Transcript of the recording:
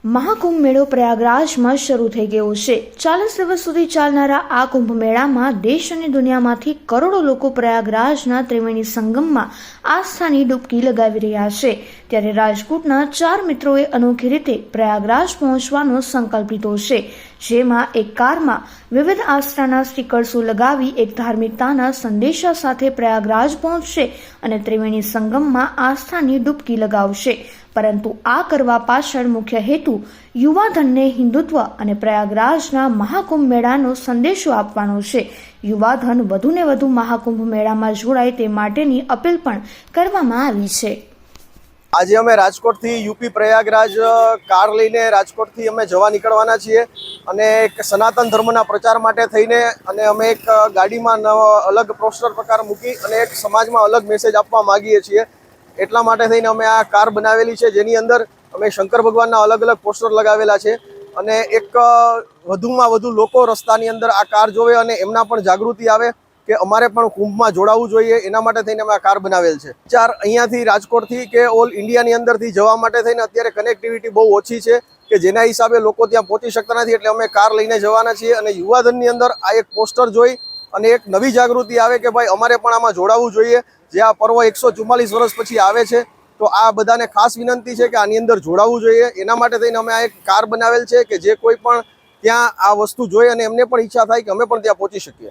મહાકુંભ મેળો પ્રયાગરાજમાં શરૂ થઈ ગયો છે। 40 દિવસ સુધી ચાલનારા આ કુંભ મેળામાં દેશ અને દુનિયામાંથી કરોડો લોકો પ્રયાગરાજના ત્રિવેણી સંગમમાં આસ્થાની ડૂબકી લગાવી રહ્યા છે। ત્યારે રાજકોટના 4 મિત્રોએ અનોખી રીતે પ્રયાગરાજ પહોંચવાનો સંકલ્પ લીધો છે, જેમાં એક કારમાં વિવિધ આસ્થાના સ્ટીકર્સો લગાવી એક ધાર્મિકતાના સંદેશા સાથે પ્રયાગરાજ પહોંચશે અને ત્રિવેણી સંગમમાં આસ્થાની ડૂબકી લગાવશે। પરંતુ આ કરવા પાછળ મુખ્ય હેતુ યુવાધનને હિન્દુત્વ અને પ્રયાગરાજના મહાકુંભ મેળાનો સંદેશો આપવાનો છે। યુવાધન વધુને વધુ મહાકુંભ મેળામાં જોડાય તે માટેની અપીલ પણ કરવામાં આવી છે। આજે અમે રાજકોટથી યુપી પ્રયાગરાજ કાર લઈને રાજકોટથી અમે જવા નીકળવાના છીએ અને એક સનાતન ધર્મના પ્રચાર માટે થઈને અને અમે એક ગાડીમાં અલગ પોસ્ટર પ્રકાર મૂકી અને એક સમાજમાં અલગ મેસેજ આપવા માંગીએ છીએ। એટલા માટે થઈને અમે આ કાર બનાવેલી છે, જેની અંદર અમે શંકર ભગવાનના અલગ અલગ પોસ્ટર લગાવેલા છે અને એક વધુમાં વધુ લોકો રસ્તાની અંદર આ કાર જોવે અને એમના પણ જાગૃતિ આવે કે અમારે પણ કુંભમાં જોડાવું જોઈએ। એના માટે થઈને અમે આ કાર બનાવેલ છે। અહીંયાથી રાજકોટથી કે ઓલ ઇન્ડિયાની અંદરથી જવા માટે થઈને અત્યારે કનેક્ટિવિટી બહુ ઓછી છે કે જેના હિસાબે લોકો ત્યાં પહોંચી શકતા નથી, એટલે અમે કાર લઈને જવાના છીએ અને યુવાધનની અંદર આ એક પોસ્ટર જોઈ અને એક નવી જાગૃતિ આવે કે ભાઈ અમારે પણ આમાં જોડાવું જોઈએ। જે આ પર્વ 144 વર્ષ પછી આવે છે, તો આ બધાને ખાસ વિનંતી છે કે આની અંદર જોડાવું જોઈએ। એના માટે થઈને અમે આ એક કાર બનાવેલ છે કે જે કોઈ પણ ત્યાં આ વસ્તુ જોઈ અને એમને પણ ઈચ્છા થાય કે અમે પણ ત્યાં પહોંચી શકીએ।